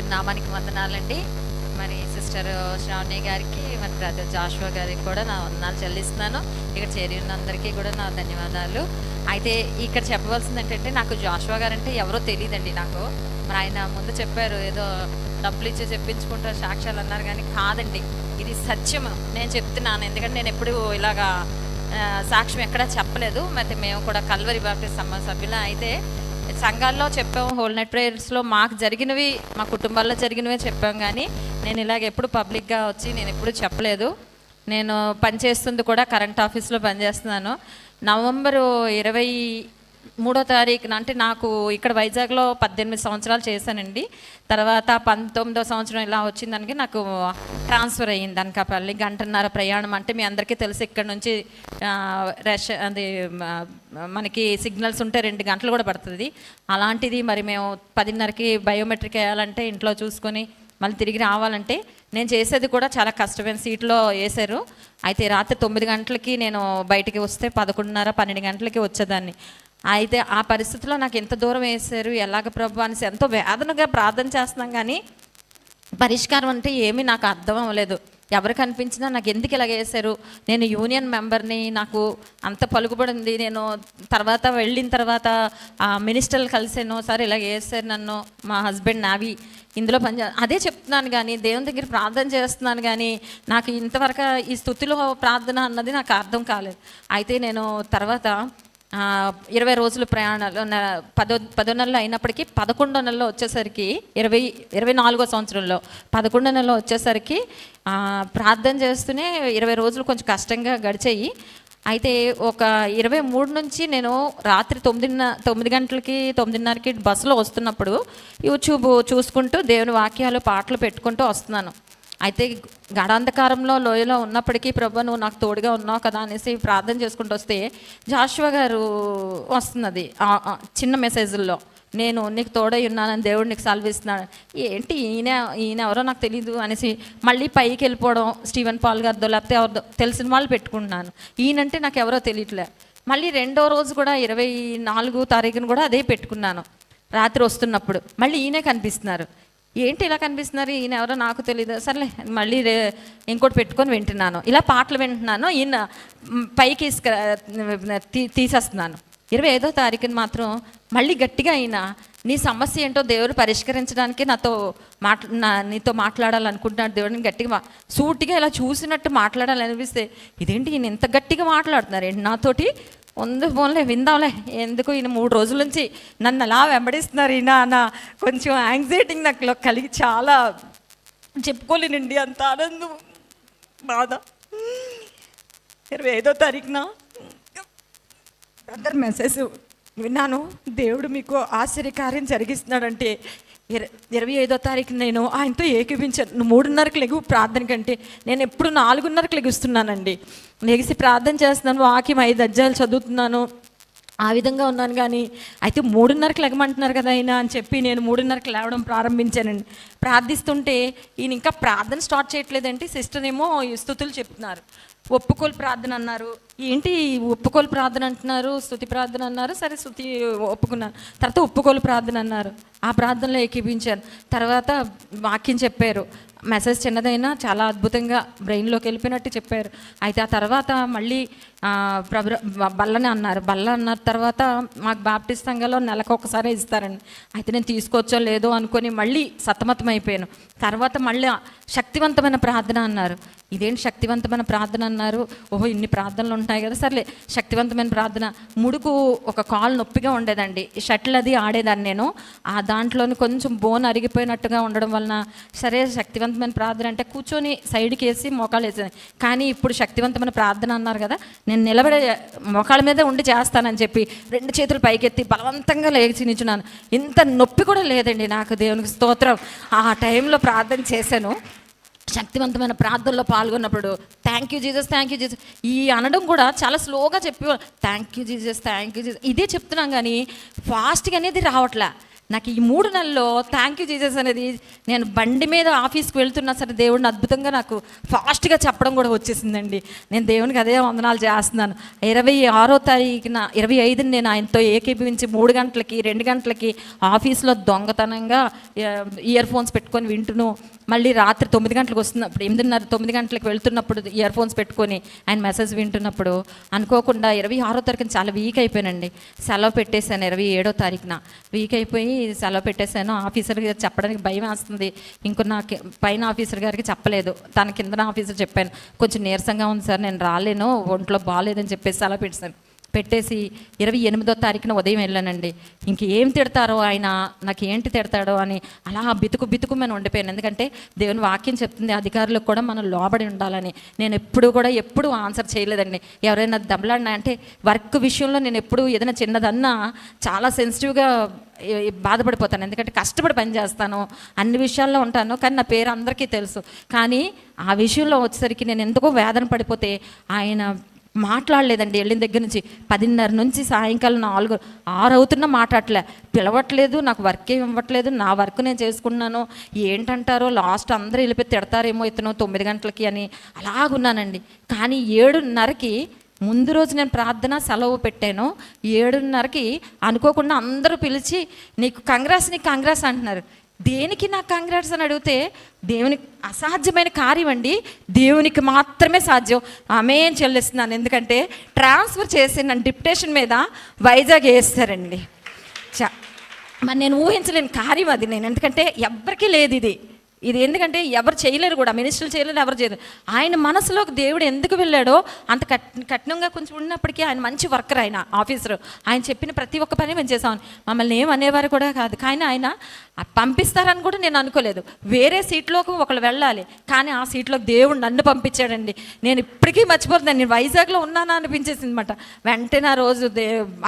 దేవుని నామానికి వందనాలండి. మరి సిస్టర్ శ్రావణి గారికి, మరి బ్రదర్ జాషువా గారికి కూడా నా వందనాలు చెల్లిస్తున్నాను. ఇక్కడ చేరిన అందరికీ కూడా నా ధన్యవాదాలు. అయితే ఇక్కడ చెప్పవలసింది ఏంటంటే, నాకు జాషువా గారు అంటే ఎవరో తెలియదండి నాకు. మరి ఆయన ముందు చెప్పారు, ఏదో డబ్బులు ఇచ్చి చెప్పించుకుంటారు సాక్ష్యాలు అన్నారు, కానీ కాదండి, ఇది సత్యం నేను చెప్తున్నాను. ఎందుకంటే నేను ఎప్పుడు ఇలాగా సాక్ష్యం ఎక్కడా చెప్పలేదు. మరి మేము కూడా కల్వరి బాప్టిస్ట్ సభ్యులం. అయితే సంఘాల్లో చెప్పాము, హోల్ నైట్ ప్రేయర్స్లో మాకు జరిగినవి, మా కుటుంబాల్లో జరిగినవే చెప్పాం, కానీ నేను ఇలాగ ఎప్పుడు పబ్లిక్గా వచ్చి నేను ఎప్పుడు చెప్పలేదు. నేను పనిచేస్తుంది కూడా కరెంట్ ఆఫీస్లో పనిచేస్తున్నాను. నవంబరు 23వ తారీఖున, అంటే నాకు ఇక్కడ వైజాగ్లో 18 సంవత్సరాలు చేశానండి. తర్వాత 19వ సంవత్సరం ఇలా వచ్చిందానికి నాకు ట్రాన్స్ఫర్ అయ్యింది అనకాపల్లి. 1.5 గంటల ప్రయాణం. అంటే మీ అందరికీ తెలుసు, ఇక్కడ నుంచి అది మనకి సిగ్నల్స్ ఉంటే 2 గంటలు కూడా పడుతుంది. అలాంటిది మరి మేము 10:30కి బయోమెట్రిక్ వేయాలంటే ఇంట్లో చూసుకొని మళ్ళీ తిరిగి రావాలంటే నేను చేసేది కూడా చాలా కష్టమైన సీట్లో వేశారు. అయితే రాత్రి 9 గంటలకి నేను బయటికి వస్తే 11:30, 12 గంటలకి వచ్చేదాన్ని. అయితే ఆ పరిస్థితిలో నాకు ఎంత దూరం వేశారు, ఎలాగ ప్రభు అనేసి ఎంతో వేదనగా ప్రార్థన చేస్తున్నాం, కానీ పరిష్కారం అంటే ఏమీ నాకు అర్థం అవ్వలేదు. ఎవరు కనిపించినా నాకు ఎందుకు ఇలాగ వేశారు, నేను యూనియన్ మెంబర్ని, నాకు అంత పలుకుబడింది. నేను తర్వాత వెళ్ళిన తర్వాత మినిస్టర్లు కలిసాను, సరే ఇలాగ వేశారు నన్ను, మా హస్బెండ్ నావి ఇందులో అదే చెప్తున్నాను, కానీ దేవుని దగ్గర ప్రార్థన చేస్తున్నాను, కానీ నాకు ఇంతవరకు ఈ స్థుతిలో ప్రార్థన అన్నది నాకు అర్థం కాలేదు. అయితే నేను తర్వాత 20 రోజులు ప్రయాణాలు, 10వ నెలలో అయినప్పటికీ 11వ నెలలో వచ్చేసరికి 24వ సంవత్సరంలో 11వ నెలలో వచ్చేసరికి ప్రార్థన చేస్తూనే 20 రోజులు కొంచెం కష్టంగా గడిచాయి. అయితే ఒక 23 నుంచి నేను రాత్రి 9 గంటలకి 9:30కి బస్సులో వస్తున్నప్పుడు యూట్యూబ్ చూసుకుంటూ దేవుని వాక్యాలు, పాటలు పెట్టుకుంటూ వస్తున్నాను. అయితే గడాంధకారంలో లోయలో ఉన్నప్పటికీ ప్రభు నువ్వు నాకు తోడుగా ఉన్నావు కదా అనేసి ప్రార్థన చేసుకుంటూ వస్తే జాషువా గారు వస్తున్నది చిన్న మెసేజ్ల్లో, నేను నీకు తోడై ఉన్నానని దేవుడు నీకు సెలవిస్తున్నాడు. ఏంటి ఈయన ఎవరో నాకు తెలీదు అనేసి మళ్ళీ పైకి వెళ్ళిపోవడం, స్టీవెన్ పాల్ గారితో లేకపోతే ఎవరిదో తెలిసిన వాళ్ళు పెట్టుకుంటున్నాను. ఈయనంటే నాకు ఎవరో తెలియట్లే. మళ్ళీ 2వ రోజు కూడా 24వ తారీఖున కూడా అదే పెట్టుకున్నాను. రాత్రి వస్తున్నప్పుడు మళ్ళీ ఈయనే కనిపిస్తున్నారు. ఏంటి ఇలా కనిపిస్తున్నారు, ఈయన ఎవరో నాకు తెలియదు, సర్లే మళ్ళీ ఇంకోటి పెట్టుకొని వింటున్నాను. ఇలా పాటలు వింటున్నాను, ఈయన పైకి తీసేస్తున్నాను. 25వ తారీఖున మాత్రం మళ్ళీ గట్టిగా అయినా నీ సమస్య ఏంటో దేవుడు పరిష్కరించడానికి నీతో మాట్లాడాలనుకుంటున్నాడు దేవుడిని గట్టిగా సూటిగా ఇలా చూసినట్టు మాట్లాడాలనిపిస్తే, ఇదేంటి ఈయన ఇంత గట్టిగా మాట్లాడుతున్నారు ఏంటి నాతోటి, పోన్లే విందాంలే, ఎందుకు ఈయన 3 రోజుల నుంచి నన్ను అలా వెంబడిస్తున్నారు ఈయన అన్న కొంచెం యాంగ్జైటీ నాకు కలిగి చాలా చెప్పుకోలేనండి, అంత ఆనందం బాధ. 25వ తారీఖున బ్రదర్ మెసేజ్ విన్నాను, దేవుడు మీకు ఆశ్చర్యకార్యం జరిగిస్తున్నాడంటే 25వ తారీఖు నేను ఆయనతో ఏకీపించాను. 3:30కి లెగు ప్రార్థన కంటే నేను ఎప్పుడు 4:30కి లెగుస్తున్నానండి. లెగిసి ప్రార్థన చేస్తున్నాను, వాక్యం 5 అధ్యాయాలు చదువుతున్నాను, ఆ విధంగా ఉన్నాను. కానీ అయితే 3:30కి లెగమంటున్నారు కదా ఆయన అని చెప్పి నేను 3:30కి లేవడం ప్రారంభించానండి. ప్రార్థిస్తుంటే ఈయన ఇంకా ప్రార్థన స్టార్ట్ చేయట్లేదంటే సిస్టర్ ఏమో స్తుతులు చెప్తున్నారు. ఒప్పుకోలు ప్రార్థన అన్నారు, ఏంటి ఒప్పుకోలు ప్రార్థన అంటున్నారు, స్తుతి ప్రార్థన అన్నారు, సరే స్తుతి ఒప్పుకున్నాను. తర్వాత ఒప్పుకోలు ప్రార్థన అన్నారు, ఆ ప్రార్థనలో ఏకీపించాను. తర్వాత వాక్యం చెప్పారు, మెసేజ్ చిన్నదైనా చాలా అద్భుతంగా బ్రెయిన్లోకి వెళ్ళిపోయినట్టు చెప్పారు. అయితే ఆ తర్వాత మళ్ళీ బల్ల అన్నారు. తర్వాత మాకు బాప్టిస్ట్ సంఘంలో నెలకు ఒకసారి ఇస్తారండి. అయితే నేను తీసుకోవచ్చో లేదో అనుకొని మళ్ళీ సతమతం అయిపోయాను. తర్వాత మళ్ళీ శక్తివంతమైన ప్రార్థన అన్నారు. ఇదేంటి శక్తివంతమైన ప్రార్థన అన్నారు, ఓహో ఇన్ని ప్రార్థనలు ఉంటాయి కదా, సర్లే శక్తివంతమైన ప్రార్థన. ముడుకు ఒక కాలు నొప్పిగా ఉండేదండి, షటిల్ అది ఆడేదాన్ని నేను, ఆ దాంట్లోని కొంచెం బోన్ అరిగిపోయినట్టుగా ఉండడం వలన సరే శక్తివంతమైన ప్రార్థన అంటే కూర్చొని సైడ్కి వేసి మోకాలు వేసేది. కానీ ఇప్పుడు శక్తివంతమైన ప్రార్థన అన్నారు కదా, నేను నిలబడే మోకాళ్ళ మీదే ఉండి చేస్తానని చెప్పి 2 చేతులు పైకెత్తి బలవంతంగా లేచి నిల్చున్నాను. ఇంత నొప్పి కూడా లేదండి నాకు, దేవునికి స్తోత్రం. ఆ టైంలో ప్రార్థన చేశాను. శక్తివంతమైన ప్రార్థనలో పాల్గొన్నప్పుడు thank you Jesus, thank you Jesus ఈ అనడం కూడా చాలా స్లోగా చెప్పి thank you Jesus, thank you Jesus ఇదే చెప్తున్నాం, కానీ ఫాస్ట్గా అనేది రావట్లే. నాకు ఈ 3 నెలల్లో థ్యాంక్ యూ జీసస్ అనేది నేను బండి మీద ఆఫీస్కి వెళ్తున్నా సరే దేవుడిని అద్భుతంగా నాకు ఫాస్ట్గా చెప్పడం కూడా వచ్చేసిందండి. నేను దేవునికి అదే వందనాలు చేస్తున్నాను. 26వ తారీఖున 25ని నేను ఆయనతో ఏకీభవించి 3 గంటలకి 2 గంటలకి ఆఫీస్లో దొంగతనంగా ఇయర్ ఫోన్స్ పెట్టుకొని వింటును, మళ్ళీ రాత్రి 9 గంటలకు వస్తున్నప్పుడు 8:30 9 గంటలకు వెళ్తున్నప్పుడు ఇయర్ ఫోన్స్ పెట్టుకొని ఆయన మెసేజ్ వింటున్నప్పుడు అనుకోకుండా 26వ తారీఖున చాలా వీక్ అయిపోయానండి. సెలవు పెట్టేశాను 27వ తారీఖున. వీక్ అయిపోయి సెలవు పెట్టేశాను. ఆఫీసర్ గారు చెప్పడానికి భయం వేస్తుంది. ఇంకో నాకు పైన ఆఫీసర్ గారికి చెప్పలేదు, తన కిందన ఆఫీసర్ చెప్పాను, కొంచెం నీరసంగా ఉంది సార్ నేను రాలేను, ఒంట్లో బాగాలేదని చెప్పేసి సెలవు పెట్టేసి 28వ తారీఖున ఉదయం వెళ్ళానండి. ఇంకేం తిడతారో ఆయన, నాకు ఏంటి తిడతాడో అని అలా బితుకుమని ఉండిపోయాను. ఎందుకంటే దేవుని వాక్యం చెప్తుంది అధికారులకు కూడా మనం లోబడి ఉండాలని. నేను ఎప్పుడు ఆన్సర్ చేయలేదండి. ఎవరైనా దెబ్బలాడినా అంటే వర్క్ విషయంలో నేను ఎప్పుడు ఏదైనా చిన్నదన్నా చాలా సెన్సిటివ్గా బాధపడిపోతాను. ఎందుకంటే కష్టపడి పని చేస్తాను, అన్ని విషయాల్లో ఉంటాను, కానీ నా పేరు అందరికీ తెలుసు. కానీ ఆ విషయంలో వచ్చేసరికి నేను ఎందుకో వేదన పడిపోతే ఆయన మాట్లాడలేదండి. వెళ్ళిన దగ్గర నుంచి 10:30 నుంచి సాయంకాలం 4 6 అవుతున్నా మాట్లాడలే, పిలవట్లేదు, నాకు వర్క్ ఏమి ఇవ్వట్లేదు, నా వర్క్ నేను చేసుకున్నాను, ఏంటంటారో లాస్ట్ అందరూ వెళ్ళిపోయి తిడతారేమో ఇతను 9 గంటలకి అని అలాగున్నానండి. కానీ 7:30కి ముందు రోజు నేను ప్రార్థన సెలవు పెట్టాను. 7:30కి అనుకోకుండా అందరూ పిలిచి నీకు కంగ్రాట్స్ అంటున్నారు. దేనికి నాకు కంగ్రాట్స్ అని అడిగితే దేవునికి అసాధ్యమైన కార్యం అండి, దేవునికి మాత్రమే సాధ్యం. ఆమేన్ చెల్లిస్తున్నాను. ఎందుకంటే ట్రాన్స్ఫర్ చేసి నన్ను డిప్యుటేషన్ మీద వైజాగ్ వేస్తారండి. మరి నేను ఊహించలేని కార్యం అది. నేను ఎందుకంటే ఎవ్వరికీ లేదు ఇది ఎందుకంటే ఎవరు చేయలేరు కూడా, మినిస్టర్లు చేయలేరు, ఎవరు చేయలేరు. ఆయన మనసులోకి దేవుడు ఎందుకు వెళ్ళాడో అంత కఠినంగా కొంచెం ఉన్నప్పటికీ ఆయన మంచి వర్కర్, ఆయన ఆఫీసరు. ఆయన చెప్పిన ప్రతి ఒక్క పని మేము చేసాం. మమ్మల్ని ఏమనేవారు కూడా కాదు. కానీ ఆయన పంపిస్తారని కూడా నేను అనుకోలేదు. వేరే సీట్లోకి ఒకళ్ళు వెళ్ళాలి, కానీ ఆ సీట్లోకి దేవుడు నన్ను పంపించాడండి. నేను ఇప్పటికీ మర్చిపోతున్నాను. నేను వైజాగ్లో ఉన్నానా అనిపించేసింది అనమాట. వెంటనే ఆ రోజు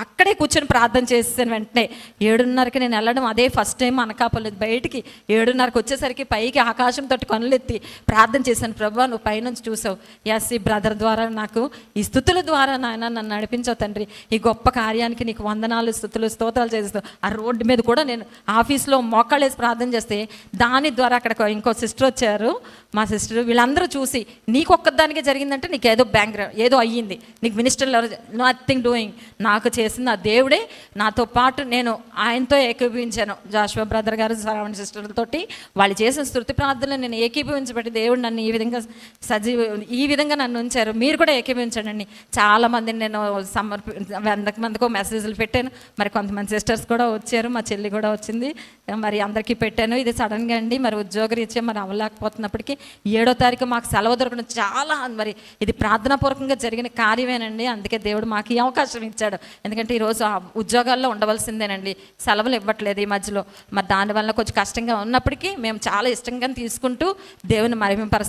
అక్కడే కూర్చొని ప్రార్థన చేసేసాను. వెంటనే 7:30కి నేను వెళ్ళడం అదే ఫస్ట్ టైం అనకాపలేదు. బయటికి 7:30కి వచ్చేసరికి పైకి ఆకాశం తోటి కనులెత్తి ప్రార్థన చేశాను. ప్రభువా నువ్వు పైనుంచి చూసావు, ఎస్ ఈ బ్రదర్ ద్వారా నాకు ఈ స్థుతుల ద్వారా నాయన నన్ను నడిపించావు తండ్రి, ఈ గొప్ప కార్యానికి నీకు వందనాలు స్థుతులు స్తోత్రాలు చేస్తావు. ఆ రోడ్డు మీద కూడా నేను ఆఫీస్లో మోకాళ్ళేసి ప్రార్థన చేస్తే దాని ద్వారా అక్కడ ఇంకో సిస్టర్ వచ్చారు, మా సిస్టర్. వీళ్ళందరూ చూసి నీకు ఒక్కదానికే జరిగిందంటే నీకు ఏదో ఏదో అయ్యింది, నీకు మినిస్టర్లు నథింగ్ డూయింగ్. నాకు చేసిన దేవుడే నాతో పాటు నేను ఆయనతో ఏకీభవించాను. జాషువా బ్రదర్ గారు శ్రావణ సిస్టర్లతోటి వాళ్ళు చేసిన స్తుతి ప్రార్థనలు నేను ఏకీభవించబట్టి దేవుడు నన్ను ఈ విధంగా నన్ను ఉంచారు. మీరు కూడా ఏకీభవించండి. చాలామందిని నేను 100 మందికో మెసేజ్లు పెట్టాను. మరి కొంతమంది సిస్టర్స్ కూడా వచ్చారు, మా చెల్లి కూడా వచ్చింది, మరి అందరికీ పెట్టాను. ఇది సడన్గా అండి మరి ఉద్యోగరీత్యా మరి అవ్వలేకపోతున్నప్పటికీ 7వ తారీఖు మాకు సెలవు దొరకడం చాలా మరి ఇది ప్రార్థనాపూర్వకంగా జరిగిన కార్యమేనండి. అందుకే దేవుడు మాకు ఈ అవకాశం ఇచ్చాడు. ఎందుకంటే ఈరోజు ఆ ఉద్యోగాల్లో ఉండవలసిందేనండి, సెలవులు ఇవ్వట్లేదు ఈ మధ్యలో. మరి దానివల్ల కొంచెం కష్టంగా ఉన్నప్పటికీ మేము చాలా ఇష్టంగా తీసుకుంటూ దేవుని మహిమపరుస్తున్నాం.